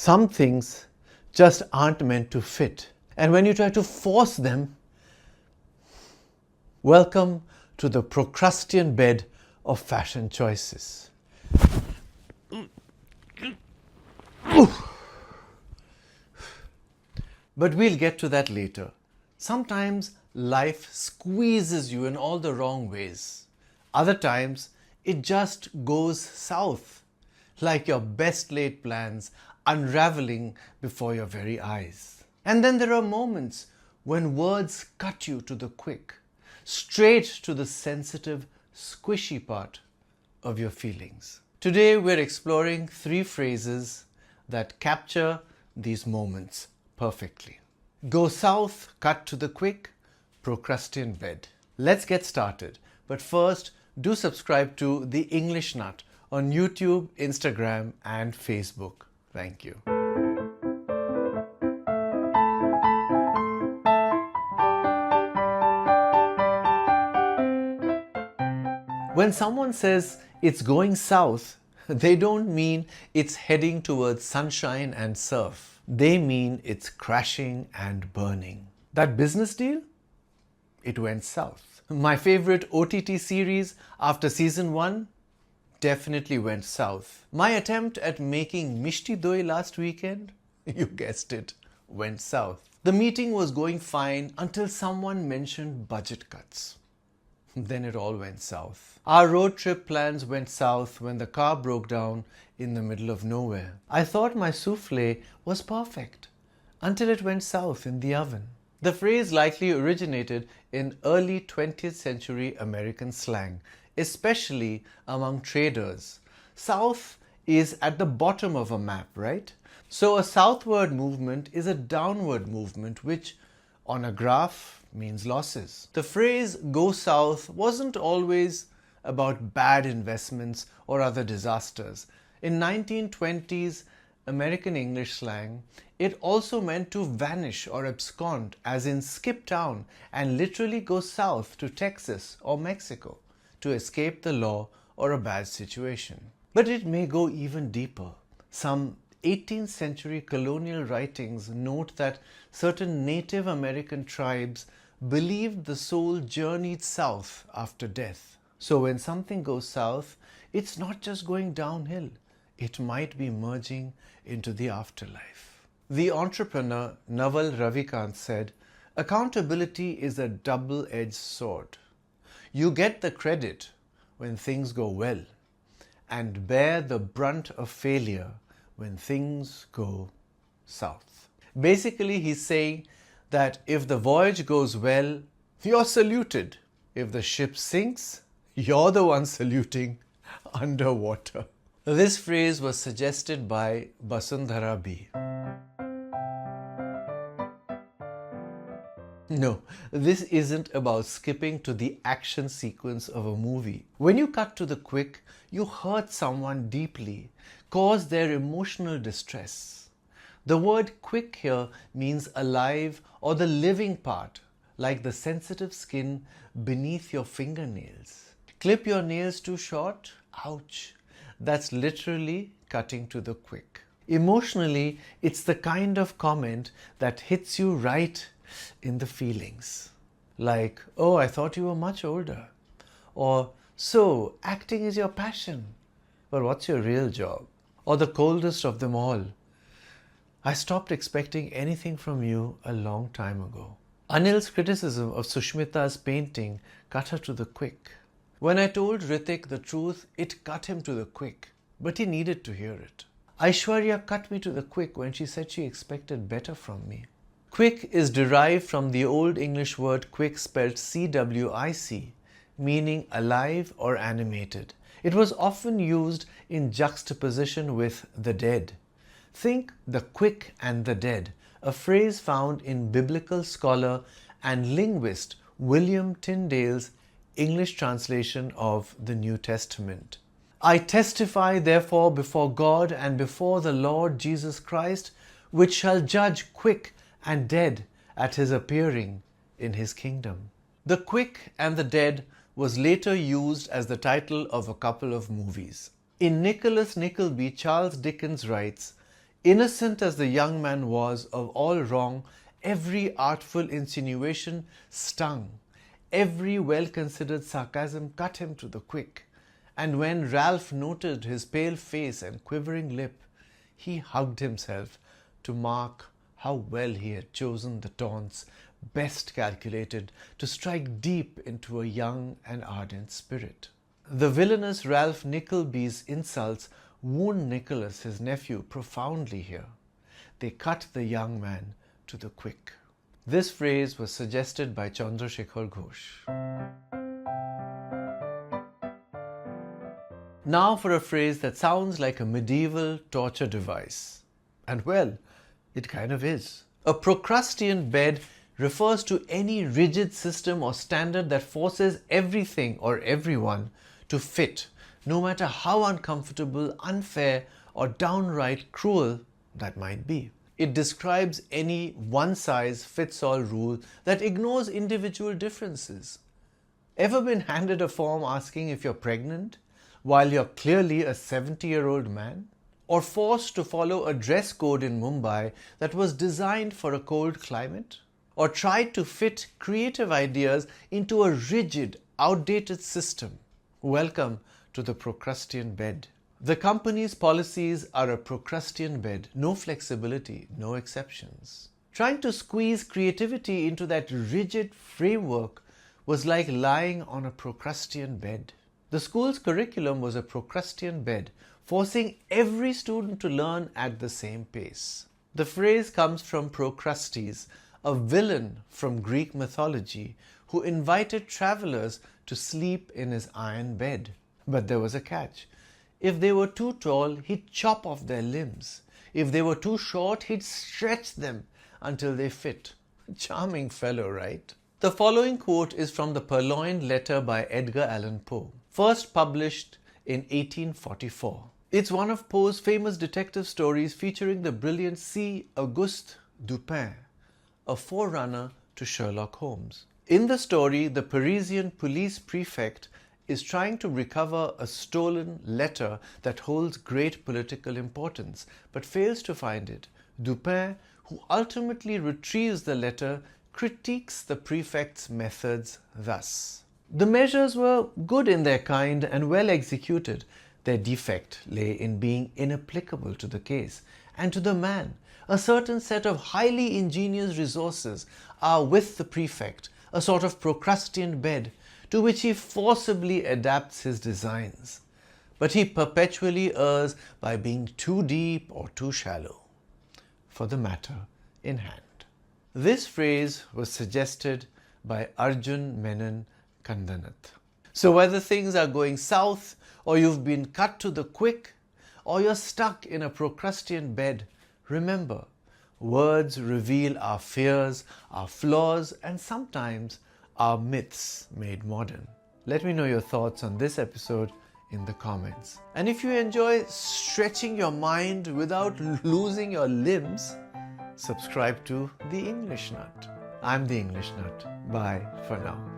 Some things just aren't meant to fit. And when you try to force them, welcome to the Procrustean bed of fashion choices. But we'll get to that later. Sometimes life squeezes you in all the wrong ways. Other times, it just goes south, like your best laid plans unravelling before your very eyes. And then there are moments when words cut you to the quick, straight to the sensitive, squishy part of your feelings. Today we're exploring 3 phrases that capture these moments perfectly. Go south, cut to the quick, Procrustean bed. Let's get started. But first, do subscribe to The English Nut on YouTube, Instagram and Facebook. Thank you. When someone says it's going south, they don't mean it's heading towards sunshine and surf. They mean it's crashing and burning. That business deal? It went south. My favorite OTT series after season 1 definitely went south. My attempt at making mishti doi last weekend, you guessed it, went south. The meeting was going fine until someone mentioned budget cuts. Then it all went south. Our road trip plans went south when the car broke down in the middle of nowhere. I thought my souffle was perfect until it went south in the oven. The phrase likely originated in early 20th century American slang, especially among traders. South is at the bottom of a map, right? So a southward movement is a downward movement, which on a graph means losses. The phrase go south wasn't always about bad investments or other disasters. In 1920s American English slang, it also meant to vanish or abscond, as in skip town and literally go south to Texas or Mexico to escape the law or a bad situation. But it may go even deeper. Some 18th century colonial writings note that certain Native American tribes believed the soul journeyed south after death. So when something goes south, it's not just going downhill. It might be merging into the afterlife. The entrepreneur Naval Ravikant said, accountability is a double-edged sword. You get the credit when things go well and bear the brunt of failure when things go south. Basically, he's saying that if the voyage goes well, you're saluted. If the ship sinks, you're the one saluting underwater. This phrase was suggested by Basundhara B. No, this isn't about skipping to the action sequence of a movie. When you cut to the quick, you hurt someone deeply, cause their emotional distress. The word quick here means alive or the living part, like the sensitive skin beneath your fingernails. Clip your nails too short? Ouch! That's literally cutting to the quick. Emotionally, it's the kind of comment that hits you right in the feelings. Like, oh, I thought you were much older. Or, so, acting is your passion. But what's your real job? Or the coldest of them all. I stopped expecting anything from you a long time ago. Anil's criticism of Sushmita's painting cut her to the quick. When I told Ritik the truth, it cut him to the quick. But he needed to hear it. Aishwarya cut me to the quick when she said she expected better from me. Quick is derived from the Old English word quick spelled C-W-I-C, meaning alive or animated. It was often used in juxtaposition with the dead. Think the quick and the dead, a phrase found in biblical scholar and linguist William Tyndale's English translation of the New Testament. I testify therefore before God and before the Lord Jesus Christ, which shall judge quick and dead at his appearing in his kingdom. The quick and the dead was later used as the title of a couple of movies. In Nicholas Nickleby, Charles Dickens writes, Innocent as the young man was of all wrong, every artful insinuation stung. Every well-considered sarcasm cut him to the quick. And when Ralph noted his pale face and quivering lip, he hugged himself to mark how well he had chosen the taunts best calculated to strike deep into a young and ardent spirit. The villainous Ralph Nickleby's insults wound Nicholas, his nephew, profoundly here. They cut the young man to the quick. This phrase was suggested by Chandrasekhar Ghosh. Now for a phrase that sounds like a medieval torture device. And well, it kind of is. A Procrustean bed refers to any rigid system or standard that forces everything or everyone to fit, no matter how uncomfortable, unfair, or downright cruel that might be. It describes any one-size-fits-all rule that ignores individual differences. Ever been handed a form asking if you're pregnant while you're clearly a 70-year-old man? Or forced to follow a dress code in Mumbai that was designed for a cold climate? Or tried to fit creative ideas into a rigid, outdated system? Welcome to the Procrustean bed. The company's policies are a Procrustean bed, no flexibility, no exceptions. Trying to squeeze creativity into that rigid framework was like lying on a Procrustean bed. The school's curriculum was a Procrustean bed, forcing every student to learn at the same pace. The phrase comes from Procrustes, a villain from Greek mythology who invited travelers to sleep in his iron bed. But there was a catch. If they were too tall, he'd chop off their limbs. If they were too short, he'd stretch them until they fit. Charming fellow, right? The following quote is from the Purloined Letter by Edgar Allan Poe, first published in 1844. It's one of Poe's famous detective stories featuring the brilliant C. Auguste Dupin, a forerunner to Sherlock Holmes. In the story, the Parisian police prefect is trying to recover a stolen letter that holds great political importance, but fails to find it. Dupin, who ultimately retrieves the letter, critiques the prefect's methods thus. The measures were good in their kind and well executed. Their defect lay in being inapplicable to the case and to the man. A certain set of highly ingenious resources are with the prefect, a sort of Procrustean bed, to which he forcibly adapts his designs. But he perpetually errs by being too deep or too shallow for the matter in hand. This phrase was suggested by Arjun Menon Kandanath. So whether things are going south, or you've been cut to the quick, or you're stuck in a Procrustean bed, remember, words reveal our fears, our flaws, and sometimes our myths made modern. Let me know your thoughts on this episode in the comments. And if you enjoy stretching your mind without losing your limbs, subscribe to The English Nut. I'm The English Nut. Bye for now.